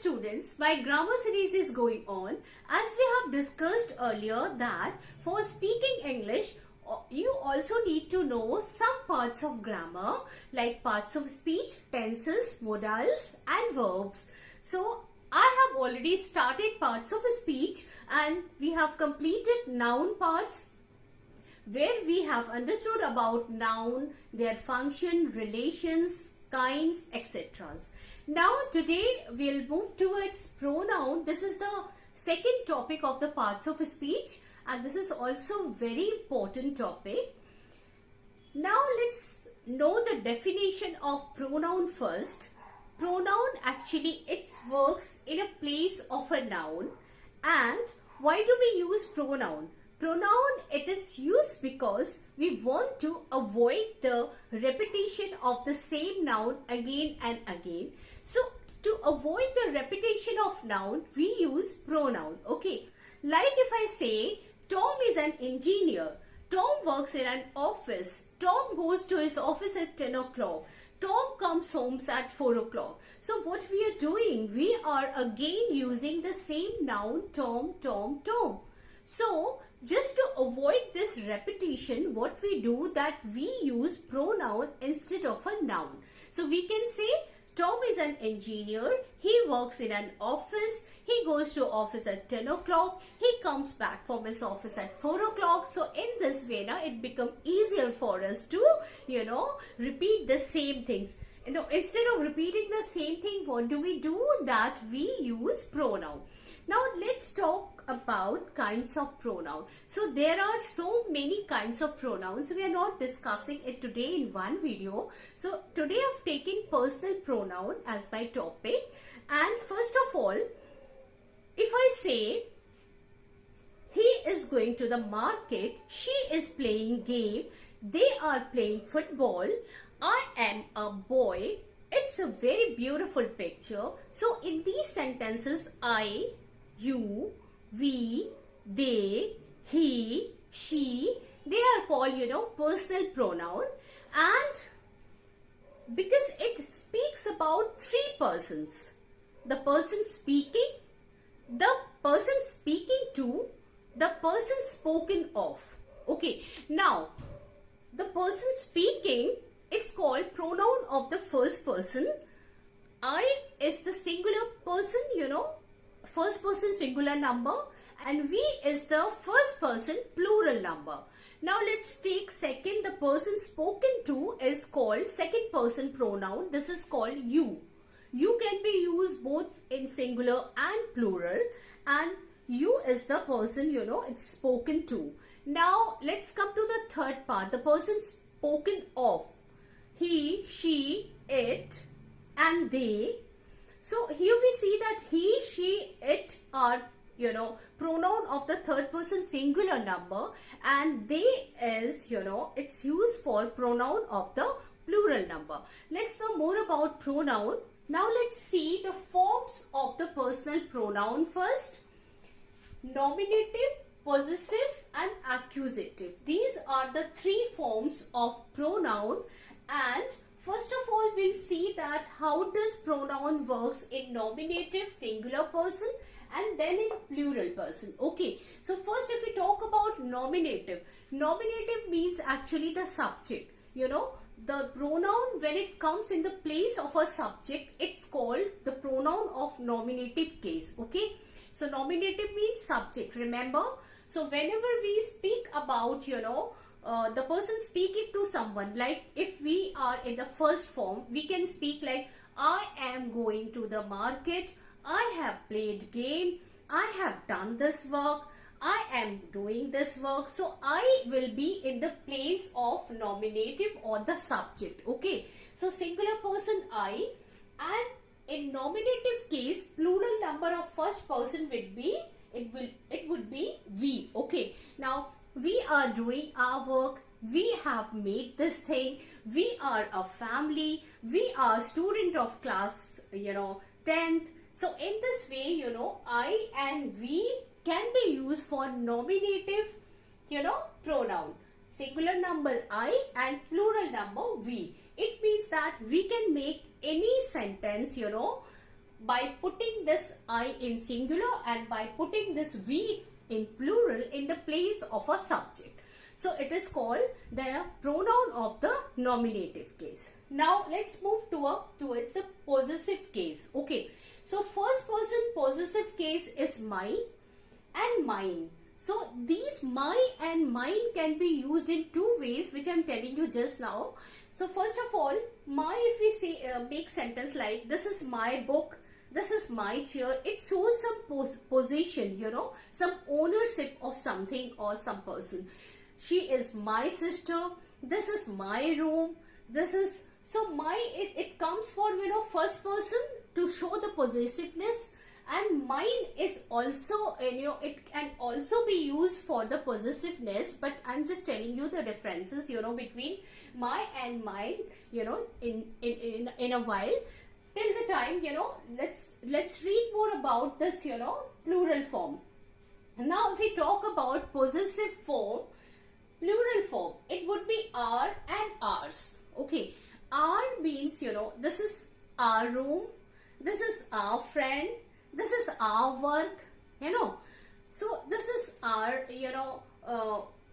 students, my grammar series is going on. As we have discussed earlier that for speaking English, you also need to know some parts of grammar like parts of speech, tenses, modals and verbs. So I have already started parts of speech and we have completed noun parts where we have understood about noun, their function, relations, kinds, etc. Now today we'll move towards pronoun. This is the second topic of the parts of speech and this is also very important topic. Now let's know the definition of pronoun first. Pronoun actually it works in a place of a noun. And why do we use pronoun? Pronoun it is used because we want to avoid the repetition of the same noun again and again. So to avoid the repetition of noun, we use pronoun. Okay, like if I say Tom is an engineer, Tom works in an office, Tom goes to his office at 10 o'clock, Tom comes home at 4 o'clock. So what we are doing, we are again using the same noun Tom, Tom, Tom. So just to avoid this repetition, what we do that we use pronoun instead of a noun. So we can say Tom is an engineer, he works in an office, he goes to office at 10 o'clock, he comes back from his office at 4 o'clock. So in this way, now it becomes easier for us to, repeat the same things. Instead of repeating the same thing, what do? That we use pronoun. Now let's talk about kinds of pronoun. So there are so many kinds of pronouns. We are not discussing it today in one video. So today I've taken personal pronoun as my topic. And first of all, if I say he is going to the market, she is playing game, they are playing football, I am a boy, it's a very beautiful picture. So in these sentences, I, you, we, they, he, she, they are called, personal pronoun. And because it speaks about three persons, the person speaking, the person speaking to, the person spoken of. Okay, now the person speaking, it's called pronoun of the first person. I is the singular person, first person singular number, and we is the first person plural number. Now let's take second, the person spoken to is called second person pronoun. This is called you. You can be used both in singular and plural, and you is the person, it's spoken to. Now let's come to the third part, the person spoken of. He, she, it and they. So here we see that he, she, it are, pronoun of the third person singular number, and they is, it's used for pronoun of the plural number. Let's know more about pronoun. Now let's see the forms of the personal pronoun first. Nominative, possessive and accusative. These are the three forms of pronoun. And first of all, we'll see that how does pronoun works in nominative singular person and then in plural person. Okay, so first if we talk about nominative, nominative means actually the subject. The pronoun when it comes in the place of a subject, it's called the pronoun of nominative case. Okay, so nominative means subject, remember. So whenever we speak about, the person speaking to someone, like if we are in the first form, we can speak like I am going to the market, I have played game, I have done this work, I am doing this work. So I will be in the place of nominative or the subject. Okay, so singular person I, and in nominative case plural number of first person would be, it would be we. Okay, now we are doing our work, we have made this thing, we are a family, we are student of class 10th. So in this way, I and we can be used for nominative, pronoun. Singular number I and plural number we. It means that we can make any sentence, by putting this I in singular and by putting this we in plural in the place of a subject. So it is called the pronoun of the nominative case. Now let's move towards the possessive case. Okay. So first person possessive case is my and mine. So these my and mine can be used in two ways, which I am telling you just now. So first of all, my, if we say make sentence like this is my book, this is my chair, it shows some possession, you know, some ownership of something or some person. She is my sister, this is my room, this is, so my, it comes for, you know, first person to show the possessiveness, and mine is also, you know, it can also be used for the possessiveness, but I'm just telling you the differences, you know, between my and mine, you know, in a while. Till the time, you know, let's read more about this, you know, plural form. Now if we talk about possessive form, plural form, it would be our and ours. Okay, our means, you know, this is our room, this is our friend, this is our work, you know. So this is our, you know,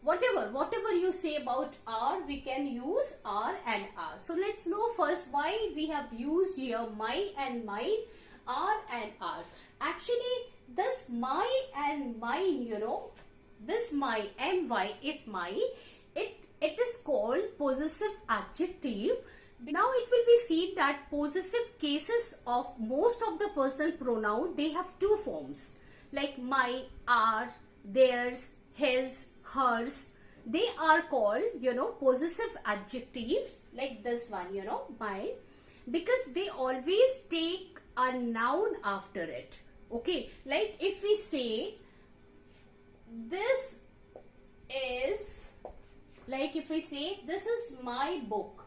whatever you say about our, we can use our and our. So let's know first why we have used here my and mine, our and our. Actually, this my and mine, you know, this my my is my, it is called possessive adjective. Now it will be seen that possessive cases of most of the personal pronoun, they have two forms, like my, our, theirs, his, hers. They are called, you know, possessive adjectives, like this one, you know, my, because they always take a noun after it. Okay, like if we say this is, like if we say this is my book.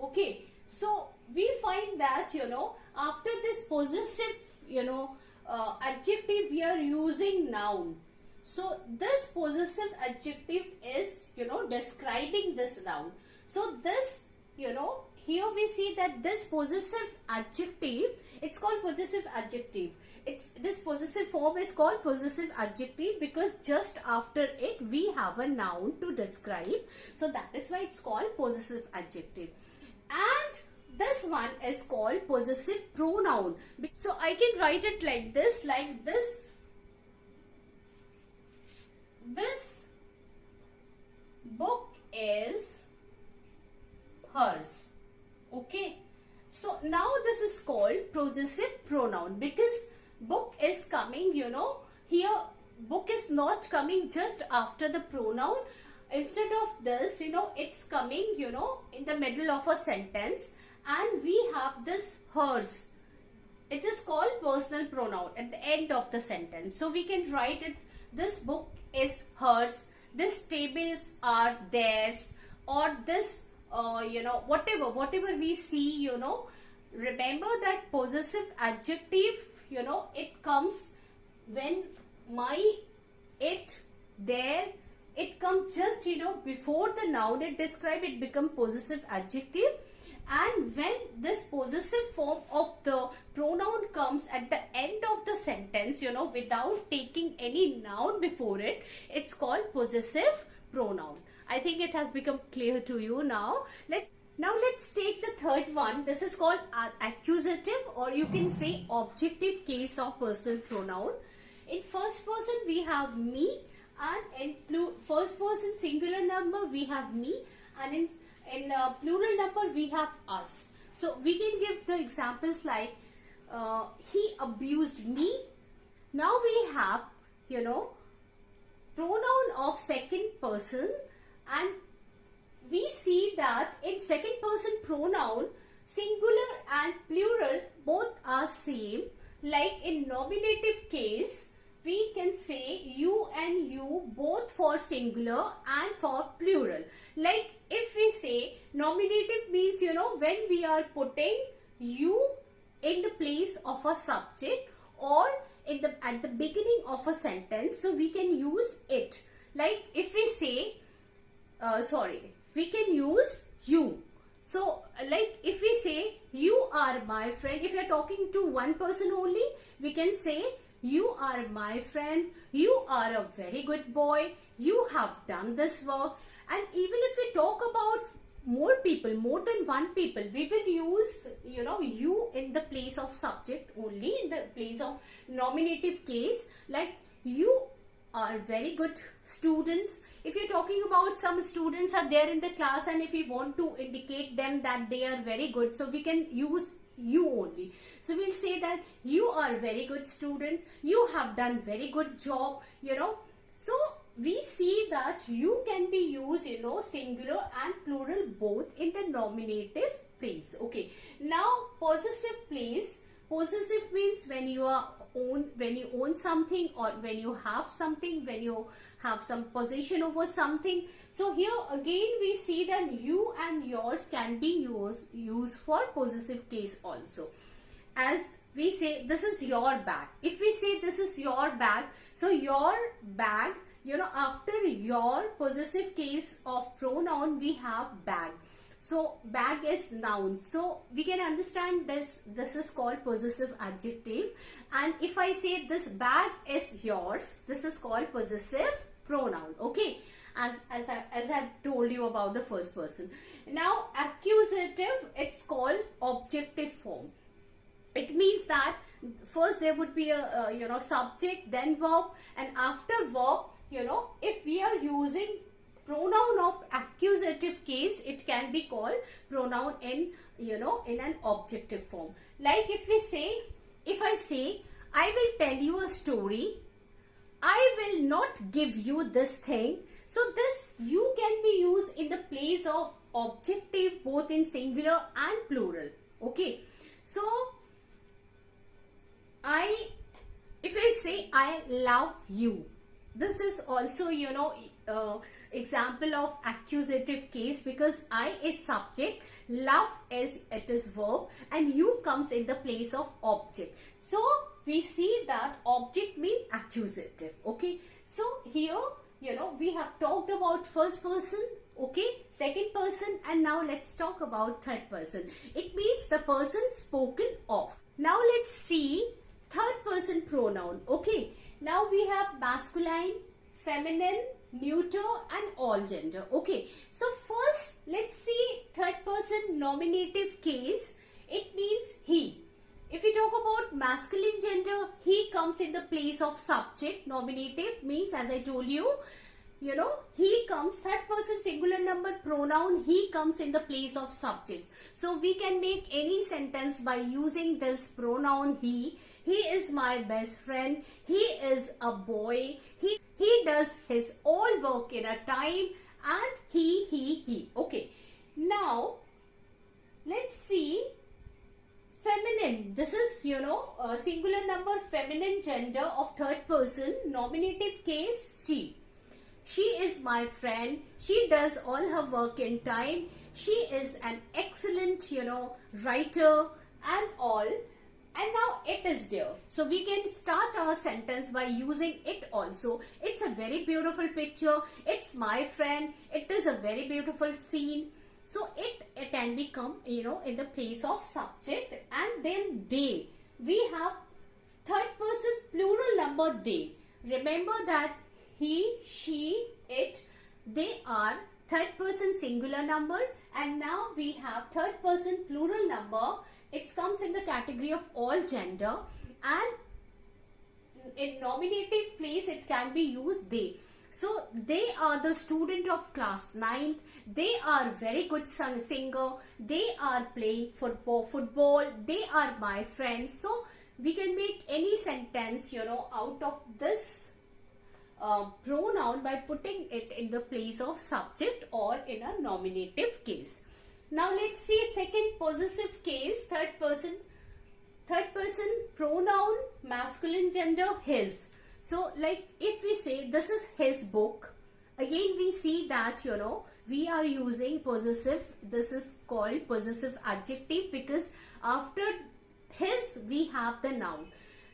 Okay, so we find that, you know, after this possessive, you know, adjective, we are using noun. So this possessive adjective is, you know, describing this noun. So this, you know, here we see that this possessive adjective, it's called possessive adjective. This possessive form is called possessive adjective because just after it we have a noun to describe. So that is why it's called possessive adjective. And this one is called possessive pronoun. So I can write it like this, this book is hers. Okay. So now this is called possessive pronoun because book is coming, you know, here book is not coming just after the pronoun. Instead of this, you know, it's coming, you know, in the middle of a sentence, and we have this hers. It is called personal pronoun at the end of the sentence. So we can write it, this book is hers, this tables are theirs, or this, you know, whatever we see, you know. Remember that possessive adjective, you know, it comes when my, it, their, it comes just, you know, before the noun it describes, it becomes possessive adjective. And when this possessive form of the pronoun comes at the end of the sentence, you know, without taking any noun before it, it's called possessive pronoun. I think it has become clear to you now. Let's take the third one. This is called accusative, or you can say objective case of personal pronoun. In first person we have me, and in first person singular number we have me, and in plural number we have us. So we can give the examples like he abused me. Now we have, you know, pronoun of second person, and we see that in second person pronoun, singular and plural both are same. Like in nominative case, we can say you and you both for singular and for plural. Like if we say nominative means, you know, when we are putting you in the place of a subject or at the beginning of a sentence, so we can use it. Like if we say, we can use you. So like if we say you are my friend, if you're talking to one person only, we can say you are my friend, you are a very good boy, you have done this work. And even if we talk about more people, more than one people, we will use, you know, you in the place of subject only, in the place of nominative case, like you are very good students. If you're talking about some students are there in the class, and if we want to indicate them that they are very good, so we can use you only. So we'll say that you are very good students, you have done very good job, you know. So we see that you can be used, you know, singular and plural both in the nominative place. Okay, now possessive place. Possessive means when you own something, or when you have something, when you have some possession over something. So here again we see that you and yours can be used for possessive case also. As we say this is your bag. If we say this is your bag, so your bag, you know, after your possessive case of pronoun we have bag. So bag is noun, so we can understand this is called possessive adjective. And if I say this bag is yours, this is called possessive pronoun. Okay, as I've told you about the first person. Now accusative, it's called objective form. It means that first there would be a you know, subject, then verb, and after verb, you know, if we are using pronoun of accusative case, it can be called pronoun in, you know, in an objective form. Like if we say, if I say I will tell you a story, I will not give you this thing. So this you can be used in the place of objective both in singular and plural. Okay, so if I say I love you, this is also, you know, example of accusative case, because I is subject, love is, it is verb, and you comes in the place of object. So we see that object means accusative. Okay, so here, you know, we have talked about first person, okay, second person, and now let's talk about third person. It means the person spoken of. Now let's see third person pronoun. Okay, now we have masculine, feminine, neuter, and all gender. Okay, so first let's see third person nominative case. It means he. If we talk about masculine gender, he comes in the place of subject. Nominative means, as I told you, you know, he comes, third person singular number pronoun, he comes in the place of subject. So we can make any sentence by using this pronoun he. He is my best friend, he is a boy, he does his all work in a time, and he. Okay, now let's see feminine. This is, you know, singular number feminine gender of third person, nominative case she. She is my friend, she does all her work in time, she is an excellent, you know, writer, and all. And now it is there. So we can start our sentence by using it also. It's a very beautiful picture. It's my friend. It is a very beautiful scene. So it can become, you know, in the place of subject. And then they. We have third person plural number they. Remember that he, she, it, they are third person singular number. And now we have third person plural number. It comes in the category of all gender, and in nominative place it can be used they. So they are the student of class 9, they are very good singer, they are playing football, they are my friends. So we can make any sentence, you know, out of this pronoun by putting it in the place of subject or in a nominative case. Now let's see second possessive case, third person pronoun, masculine gender, his. So like if we say this is his book, again we see that, you know, we are using possessive. This is called possessive adjective because after his we have the noun.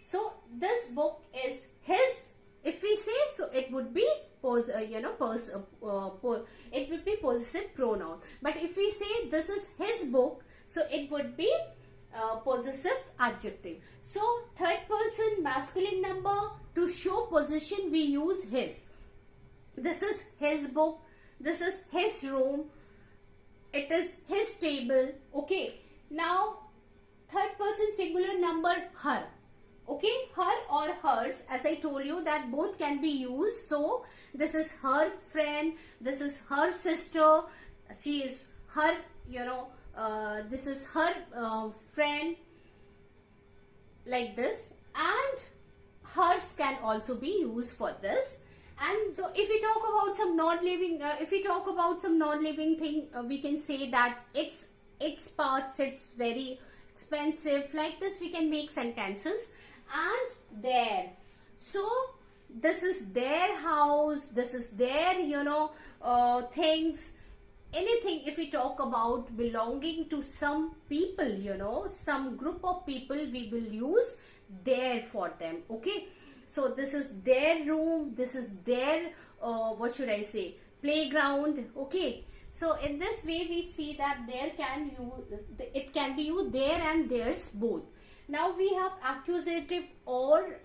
So this book is his If we say, so it would be it would be possessive pronoun. But if we say this is his book, so it would be possessive adjective. So third person masculine number, to show possession we use his. This is his book, this is his room, it is his table. Okay, now third person singular number, her. Okay, her or hers, as I told you that both can be used. So this is her friend, this is her sister, she is her, this is her friend, like this. And hers can also be used for this. And so if we talk about some non-living, thing, we can say that its parts, it's very expensive. Like this we can make sentences. And their, so this is their house, this is their things, anything. If we talk about belonging to some people, some group of people, we will use their for them. Okay, so this is their room, this is their what should I say, playground. Okay, so in this way we see that it can be used there and theirs both. Now we have accusative or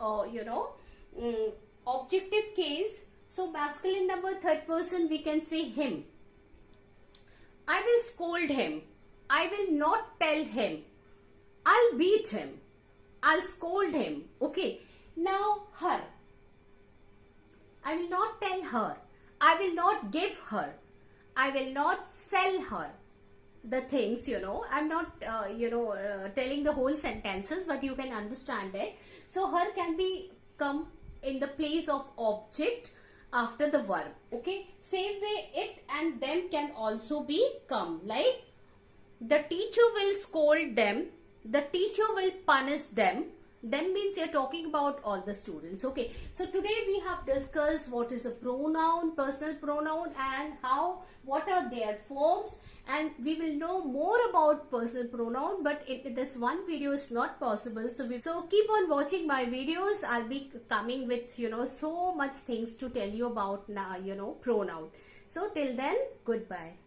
objective case. So masculine number, third person, we can say him. I will scold him, I will not tell him, I'll beat him, I'll scold him. Okay, now her, I will not tell her, I will not give her, I will not sell her the things. I'm not telling the whole sentences, but you can understand it. So her can be come in the place of object after the verb. Okay, same way it and them can also be come, like the teacher will scold them, the teacher will punish them. Them means you're talking about all the students. Okay, so today we have discussed what is a pronoun, personal pronoun, and what are their forms, and we will know more about personal pronoun, but this one video is not possible. So keep on watching my videos. I'll be coming with so much things to tell you about pronoun. So till then, goodbye.